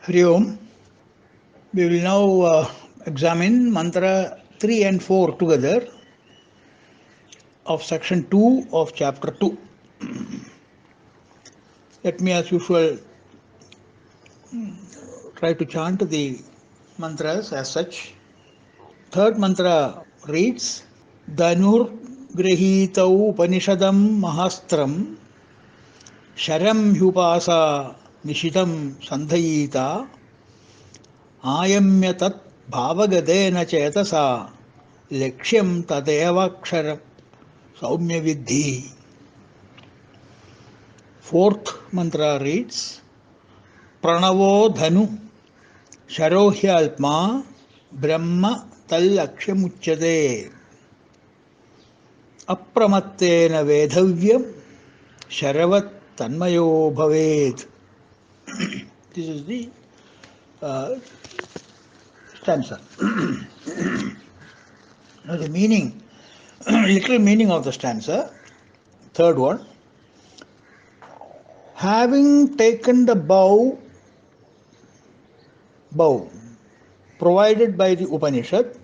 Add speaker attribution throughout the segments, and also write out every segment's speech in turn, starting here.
Speaker 1: Hari Om. We will now examine mantra 3 and 4 together of section 2 of chapter 2. Let me, as usual, try to chant the mantras as such. Third mantra reads Dhanur Grahitau Upanishadam Mahastram Sharam Hyupasa Nishitam Sandhayita Ayamyatat Bhavagadena Chetasa Lakshyam Tadeva Saumya Vidhi. Fourth mantra reads Pranavo Dhanu Sharohyalpma Brahma Tallakshamuchyate Apramattena Vedhavyam Sharavat Tanmayo Bhavet. This is the stanza. Now the meaning, little meaning of the stanza, third one. Having taken the bow provided by the Upanishad,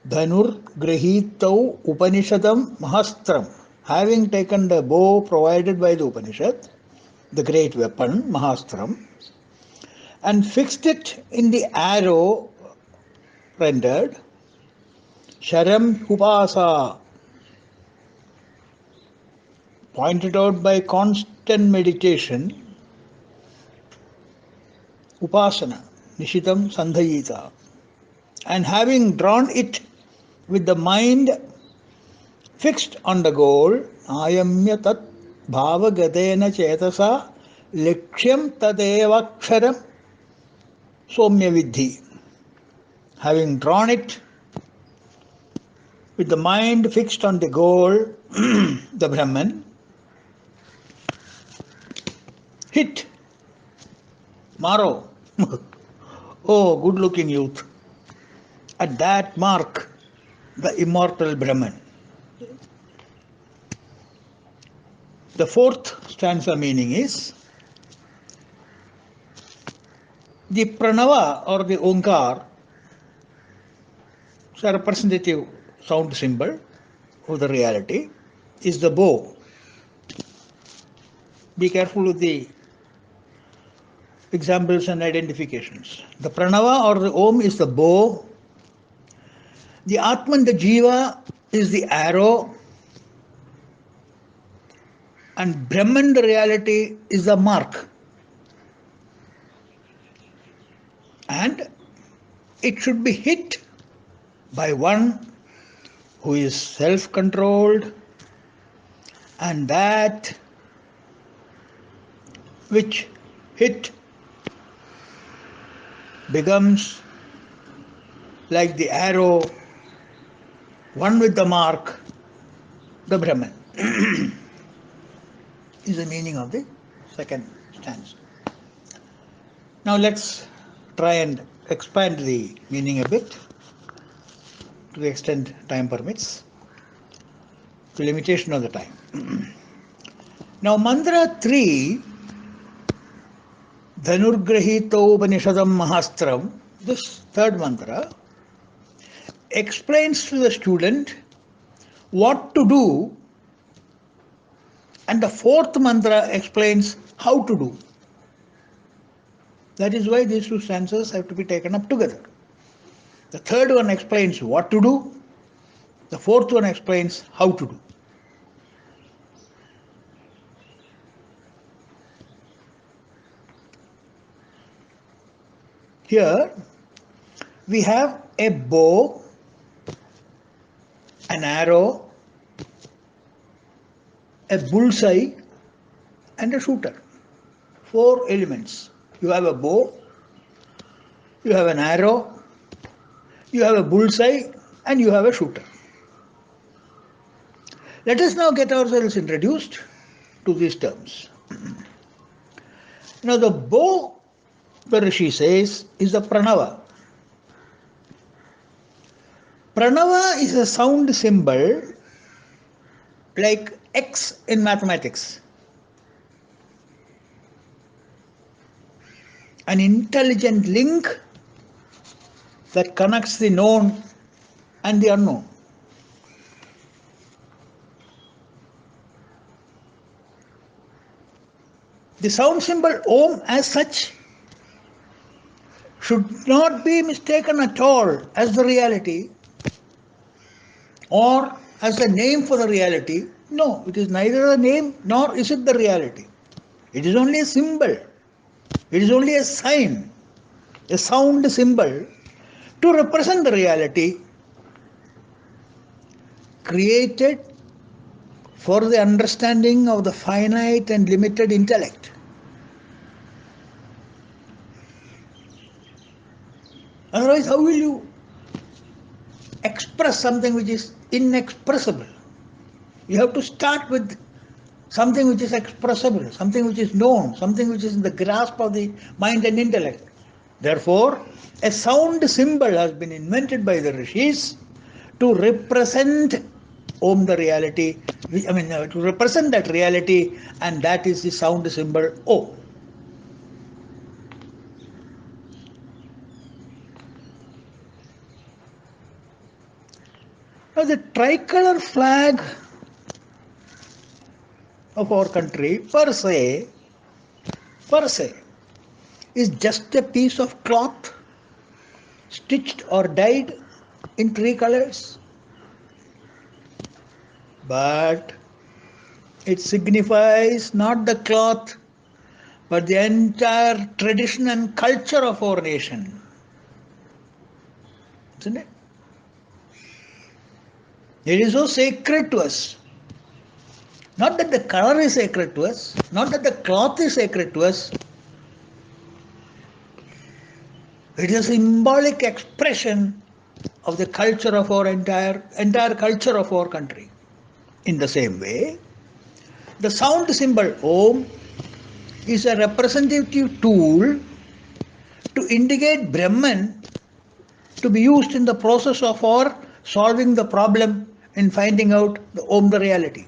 Speaker 1: Dhanur Grahitau Upanishadam Mahastram. Having taken the bow provided by the Upanishad, the great weapon, Mahastram, and fixed it in the arrow rendered, Sharam Upasa, pointed out by constant meditation, Upasana, Nishitam Sandhayita, and having drawn it with the mind fixed on the goal, Ayamya tat bhava gadena chetasa lakshyam tadevaksharam somya vidhi. Having drawn it with the mind fixed on the goal, the Brahman, hit Maro, oh good looking youth, at that mark the immortal Brahman. The fourth stanza meaning is the pranava or the onkar, it's a representative sound symbol of the reality, is the bow. Be careful with the examples and identifications. The pranava or the om is the bow, the atman, the jiva, is the arrow, and Brahman, the reality, is the mark. And it should be hit by one who is self-controlled, and that which hit becomes like the arrow, one with the mark, the Brahman. Is the meaning of the second stanza. Now let's try and expand the meaning a bit to the extent time permits, to limitation of the time. Now mantra 3, Dhanurgrahito Upanishadam Mahastram, this third mantra explains to the student what to do, and the fourth mantra explains how to do. That is why these two stanzas have to be taken up together. The third one explains what to do, the fourth one explains how to do. Here we have a bow, an arrow, a bullseye, and a shooter. 4 elements. You have a bow, you have an arrow, you have a bullseye, and you have a shooter. Let us now get ourselves introduced to these terms. Now the bow, the Rishi says, is the pranava. Pranava is a sound symbol like X in mathematics. an intelligent link that connects the known and the unknown. The sound symbol Om as such should not be mistaken at all as the reality or as a name for the reality. No, it is neither a name nor is it the reality. It is only a symbol. It is only a sign, a sound symbol to represent the reality created for the understanding of the finite and limited intellect. Otherwise, how will you express something which is inexpressible? You have to start with something which is expressible, something which is known, something which is in the grasp of the mind and intellect. Therefore, a sound symbol has been invented by the rishis to represent Om, the reality, to represent that reality, and that is the sound symbol Om. Now, the tricolor flag of our country per se is just a piece of cloth stitched or dyed in three colors, but it signifies not the cloth but the entire tradition and culture of our nation, isn't it? It is so sacred to us. Not that the color is sacred to us, not that the cloth is sacred to us. It is a symbolic expression of the culture of our entire culture of our country. In the same way, the sound symbol Om is a representative tool to indicate Brahman to be used in the process of our solving the problem in finding out the Om, the reality.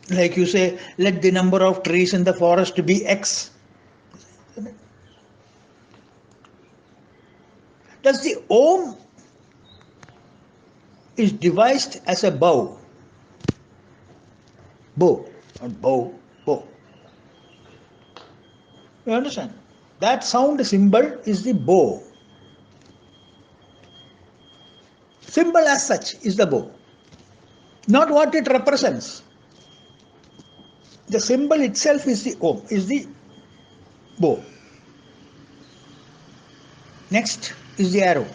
Speaker 1: Like you say, let the number of trees in the forest be X. Thus the Om is devised as a bow. Bow, not bow, bow. You understand? That sound symbol is the bow. Symbol as such is the bow, not what it represents. The symbol itself is the Om, is the bow. Next is the arrow.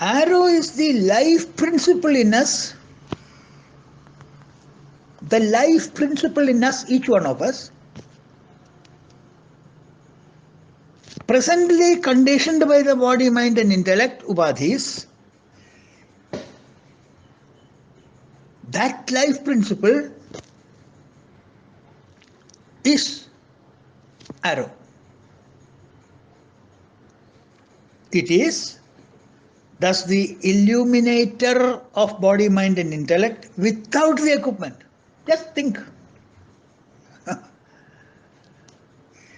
Speaker 1: Arrow is the life principle in us. The life principle in us, each one of us, presently conditioned by the body, mind and intellect, upadhis. That life principle is arrow. It is thus the illuminator of body, mind and intellect without the equipment. Just think.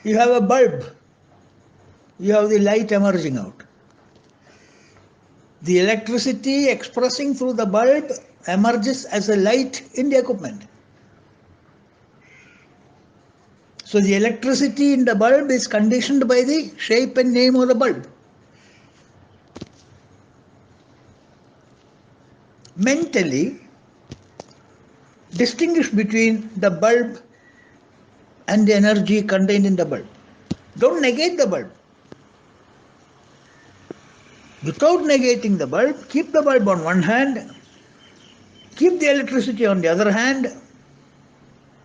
Speaker 1: You have a bulb. You have the light emerging out. The electricity expressing through the bulb emerges as a light in the equipment. So the electricity in the bulb is conditioned by the shape and name of the bulb. Mentally, distinguish between the bulb and the energy contained in the bulb. Don't negate the bulb. Without negating the bulb, keep the bulb on one hand, keep the electricity on the other hand,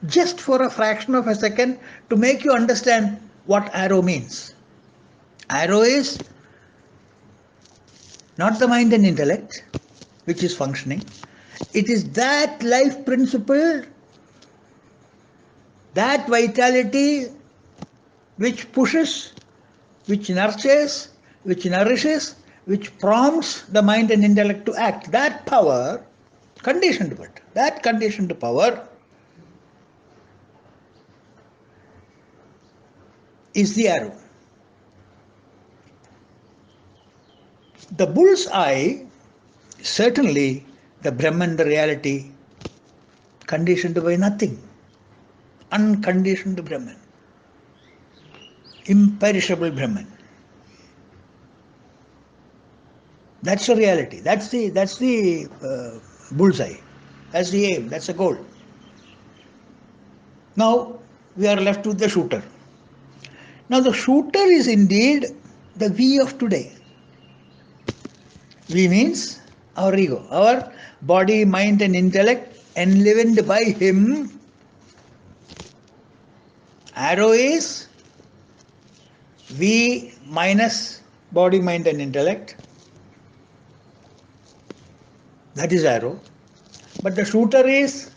Speaker 1: just for a fraction of a second to make you understand what arrow means. Arrow is not the mind and intellect which is functioning. It is that life principle, that vitality which pushes, which nurtures, which nourishes, which prompts the mind and intellect to act. That power, conditioned but, that conditioned power is the arrow. The bull's eye, certainly the Brahman, the reality, conditioned by nothing, unconditioned Brahman, imperishable Brahman. That's the reality. That's the bullseye. That's the aim. That's the goal. Now we are left with the shooter. Now the shooter is indeed the we of today. We means our ego, our body, mind and intellect enlivened by him. Arrow is we minus body, mind and intellect. That is arrow. But the shooter is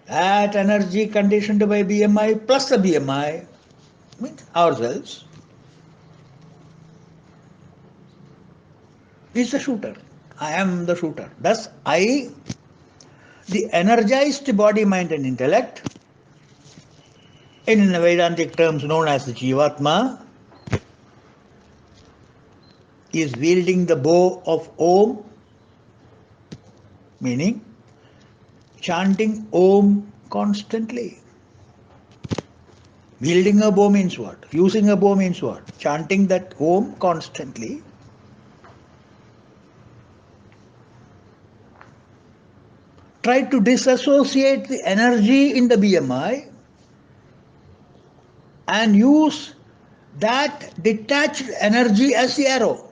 Speaker 1: that energy conditioned by BMI plus the BMI, means ourselves, is the shooter. I am the shooter. Thus, I, the energized body, mind and intellect, in Vedantic terms known as the Jivatma, is wielding the bow of Om, meaning chanting Om constantly. Wielding a bow means what? Using a bow means what? Chanting that Om constantly. Try to disassociate the energy in the BMI and use that detached energy as the arrow.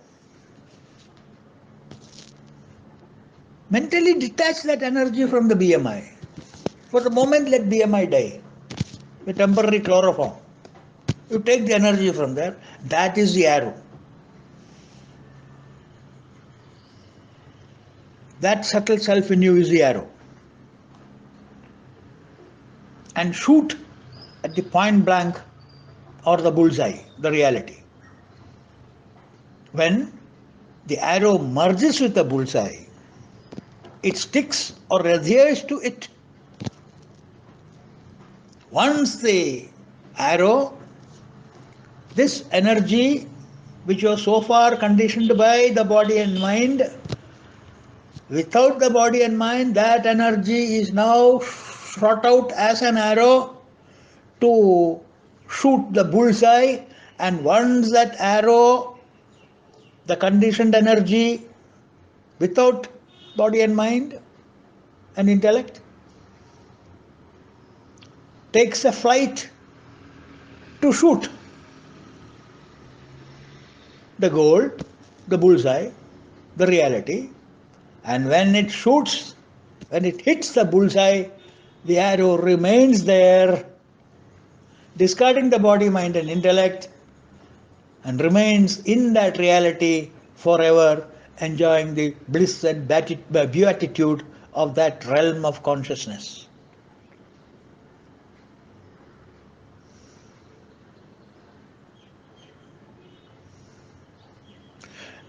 Speaker 1: Mentally detach that energy from the BMI. For the moment, let BMI die. The temporary chloroform. You take the energy from there. That is the arrow. That subtle self in you is the arrow. And shoot at the point blank or the bullseye, the reality. When the arrow merges with the bullseye, it sticks or adheres to it. Once the arrow, this energy which was so far conditioned by the body and mind, without the body and mind, that energy is now shot out as an arrow to shoot the bullseye, and once that arrow, the conditioned energy without body and mind and intellect, takes a flight to shoot the goal, the bullseye, the reality, and when it shoots, when it hits the bullseye, the arrow remains there, discarding the body, mind and intellect, and remains in that reality forever, enjoying the bliss and beatitude of that realm of consciousness.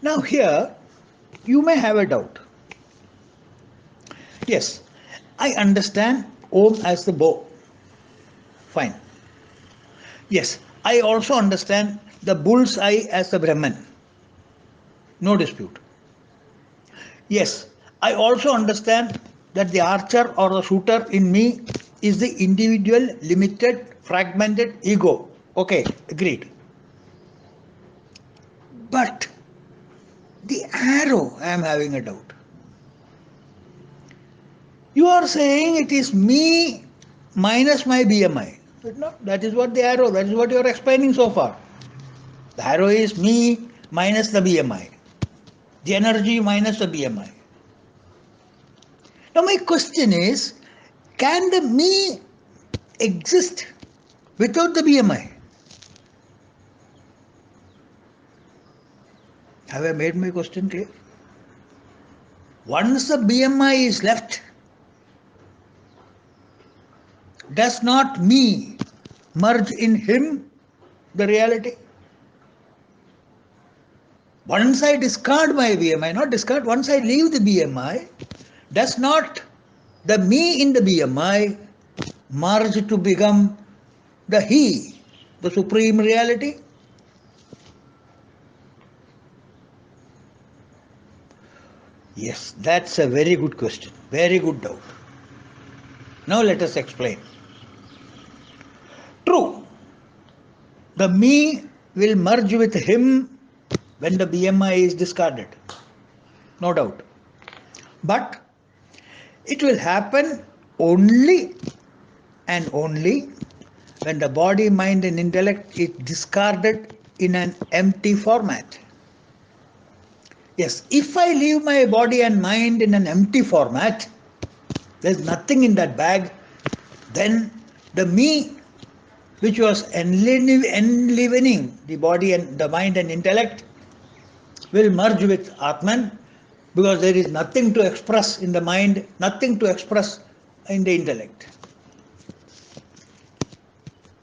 Speaker 1: Now here, you may have a doubt. Yes, I understand Om as the bow. Fine. Yes, I also understand the bull's eye as the Brahman. No dispute. Yes, I also understand that the archer or the shooter in me is the individual, limited, fragmented ego. Okay, agreed. But the arrow, I am having a doubt. You are saying it is me minus my BMI. But no, that is what the arrow, that is what you are explaining so far. The arrow is me minus the BMI. The energy minus the BMI. Now my question is, can the me exist without the BMI? Have I made my question clear? Once the BMI is left, does not me merge in him, the reality? Once I discard my BMI, not discard, once I leave the BMI, does not the me in the BMI merge to become the he, the supreme reality? Yes, that's a very good question. Very good doubt. Now let us explain. True, the me will merge with him when the BMI is discarded. No doubt. But it will happen only and only when the body, mind and intellect is discarded in an empty format. Yes, if I leave my body and mind in an empty format, there's nothing in that bag, then the me which was enlivening the body and the mind and intellect will merge with Atman, because there is nothing to express in the mind, nothing to express in the intellect.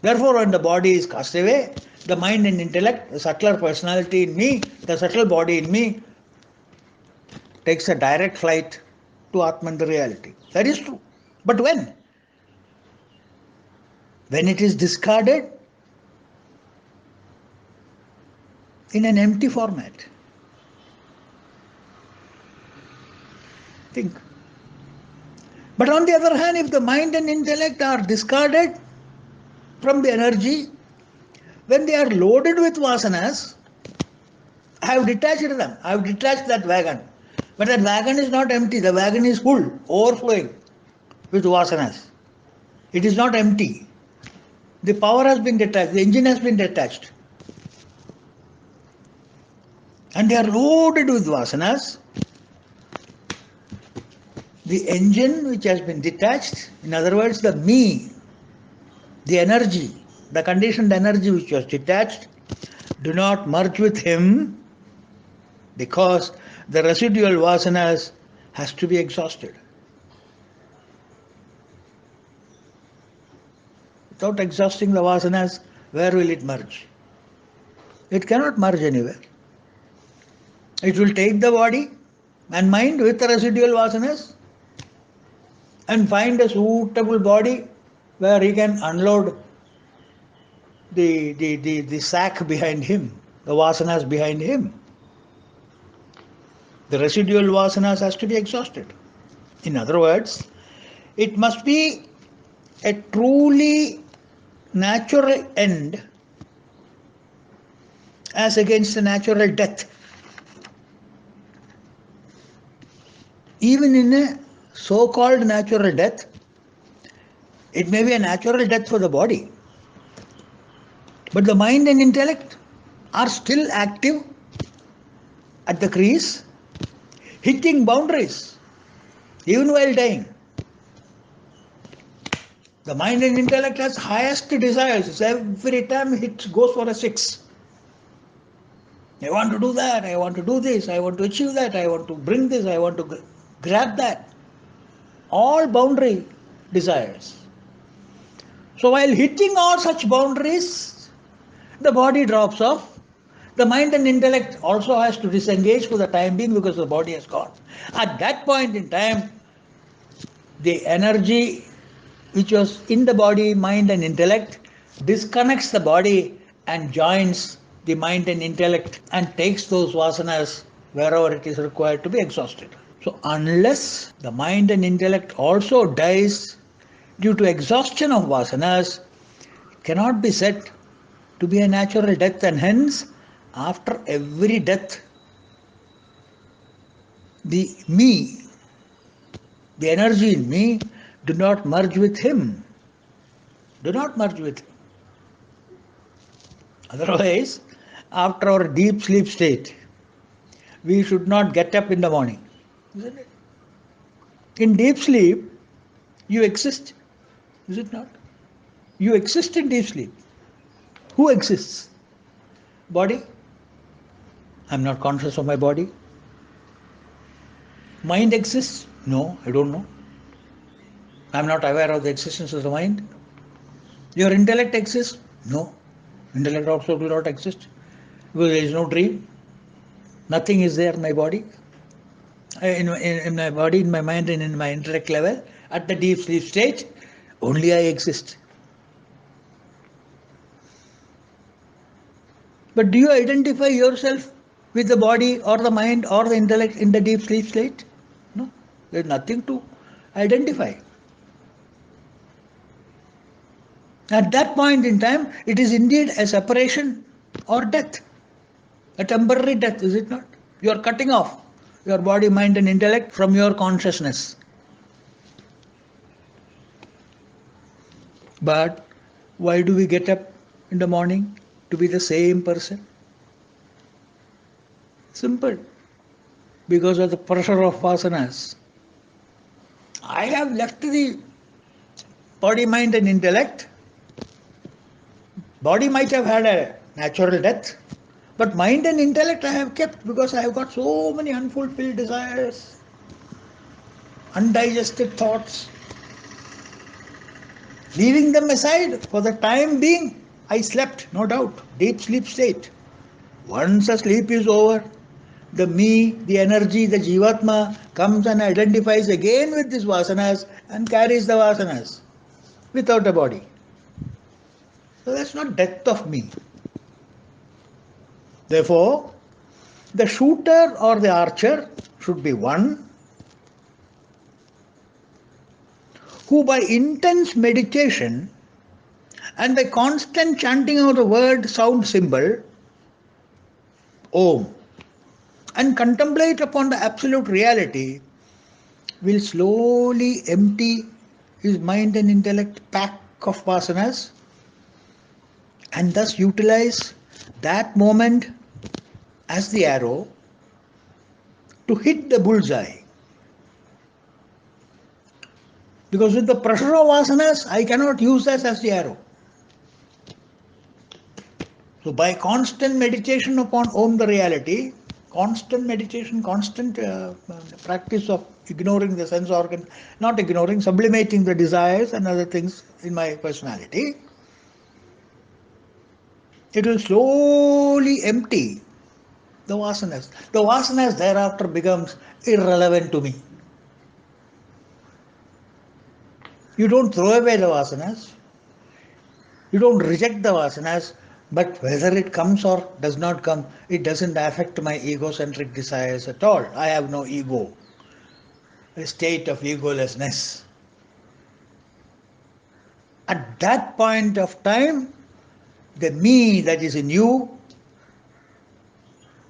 Speaker 1: Therefore, when the body is cast away, the mind and intellect, the subtler personality in me, the subtle body in me, takes a direct flight to Atman, the reality. That is true. But when? When it is discarded in an empty format. Think. But on the other hand, if the mind and intellect are discarded from the energy, when they are loaded with vasanas, I have detached them. I have detached that wagon. But that wagon is not empty. The wagon is full, overflowing with vasanas. It is not empty. The power has been detached. The engine has been detached. And they are loaded with vasanas. The engine which has been detached, in other words, the me, the energy, the conditioned energy which was detached, do not merge with him, because the residual vasanas has to be exhausted. Without exhausting the vasanas, where will it merge? It cannot merge anywhere. It will take the body and mind with the residual vasanas and find a suitable body where he can unload the sack behind him, the vasanas behind him. The residual vasanas has to be exhausted. In other words, it must be a truly natural end as against a natural death. Even in a so-called natural death, it may be a natural death for the body, but the mind and intellect are still active at the crease, hitting boundaries, even while dying. The mind and intellect has highest desires. Every time it goes for a 6. I want to do that, I want to do this, I want to achieve that, I want to bring this, I want to grab that. All boundary desires. So while hitting all such boundaries, the body drops off. The mind and intellect also has to disengage for the time being because the body has gone. At that point in time, the energy which was in the body, mind and intellect disconnects the body and joins the mind and intellect and takes those vasanas wherever it is required to be exhausted. So unless the mind and intellect also dies due to exhaustion of vasanas, it cannot be said to be a natural death, and hence after every death, the me, the energy in me, do not merge with him. Do not merge with him. Otherwise, after our deep sleep state, we should not get up in the morning. Isn't it? In deep sleep, you exist. Is it not? You exist in deep sleep. Who exists? Body? I'm not conscious of my body. Mind exists? No, I don't know. I'm not aware of the existence of the mind. Your intellect exists? No. Intellect also will not exist because there is no dream. Nothing is there in my body. In my body, in my mind, and in my intellect level, at the deep sleep stage, only I exist. But do you identify yourself with the body or the mind or the intellect in the deep sleep state? No, there's nothing to identify. At that point in time, it is indeed a separation or death, a temporary death, is it not? You are cutting off your body, mind, and intellect from your consciousness. But why do we get up in the morning to be the same person? Simple. Because of the pressure of vasanas. I have left the body, mind, and intellect. Body might have had a natural death, but mind and intellect I have kept because I have got so many unfulfilled desires, undigested thoughts. Leaving them aside for the time being, I slept, no doubt, deep sleep state. Once the sleep is over, the me, the energy, the Jivatma comes and identifies again with these vasanas and carries the vasanas without a body. So that's not death of me. Therefore, the shooter or the archer should be one who by intense meditation and by constant chanting of the word sound symbol Om and contemplate upon the absolute reality will slowly empty his mind and intellect pack of vasanas and thus utilize that moment as the arrow to hit the bullseye. Because with the pressure of vasanas, I cannot use that as the arrow. So by constant meditation upon Om the reality, constant meditation, constant practice of ignoring the sense organ, not ignoring, sublimating the desires and other things in my personality, it will slowly empty the vasanas. The vasanas thereafter becomes irrelevant to me. You don't throw away the vasanas, you don't reject the vasanas, but whether it comes or does not come, it doesn't affect my egocentric desires at all. I have no ego, a state of egolessness. At that point of time, the me that is in you,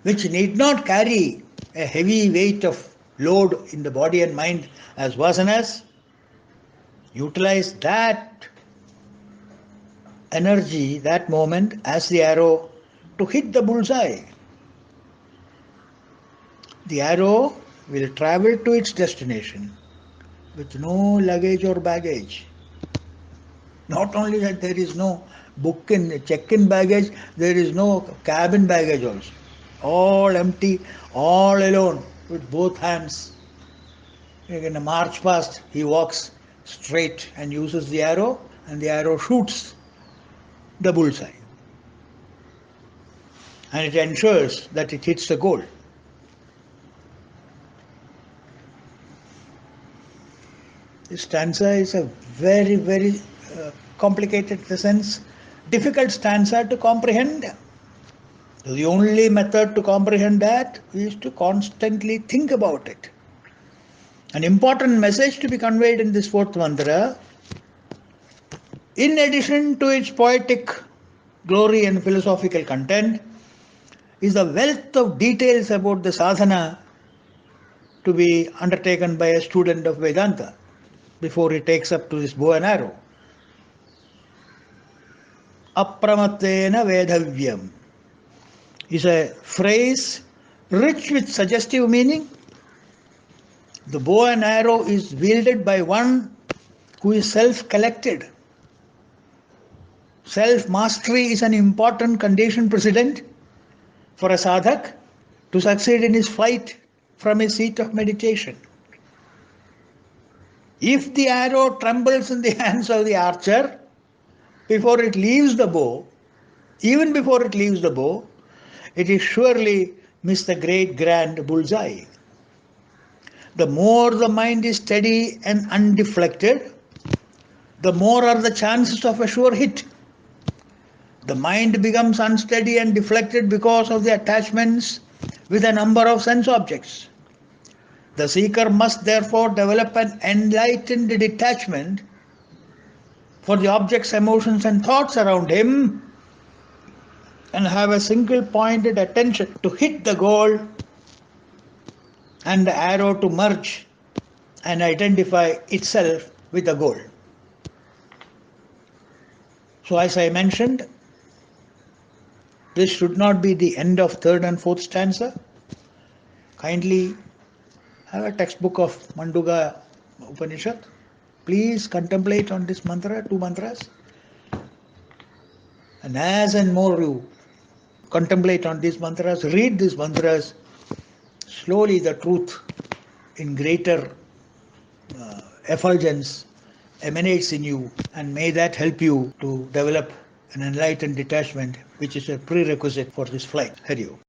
Speaker 1: which need not carry a heavy weight of load in the body and mind as vasanas, utilize that energy, that moment as the arrow to hit the bullseye. The arrow will travel to its destination with no luggage or baggage. Not only that, there is no check-in baggage, there is no cabin baggage also. All empty, all alone with both hands. In a march past, he walks straight and uses the arrow, and the arrow shoots the bullseye. And it ensures that it hits the goal. This stanza is a very, very complicated, in the sense, difficult stanza to comprehend. So the only method to comprehend that is to constantly think about it. An important message to be conveyed in this fourth mantra, in addition to its poetic glory and philosophical content, is the wealth of details about the sadhana to be undertaken by a student of Vedanta before he takes up to this bow and arrow. Apramattena vedhavyam is a phrase rich with suggestive meaning. The bow and arrow is wielded by one who is self-collected. Self-mastery is an important condition precedent for a sadhak to succeed in his flight from his seat of meditation. If the arrow trembles in the hands of the archer before it leaves the bow, even before it leaves the bow, it is surely missed the great grand bullseye. The more the mind is steady and undeflected, the more are the chances of a sure hit. The mind becomes unsteady and deflected because of the attachments with a number of sense objects. The seeker must therefore develop an enlightened detachment for the objects, emotions and thoughts around him and have a single pointed attention to hit the goal and the arrow to merge and identify itself with the goal. So as I mentioned, this should not be the end of third and fourth stanza. Kindly have a textbook of Manduga Upanishad. Please contemplate on this mantra, 2 mantras. And as and more you contemplate on these mantras, read these mantras, slowly the truth in greater effulgence emanates in you, and may that help you to develop an enlightened detachment, which is a prerequisite for this flight. Hari Om.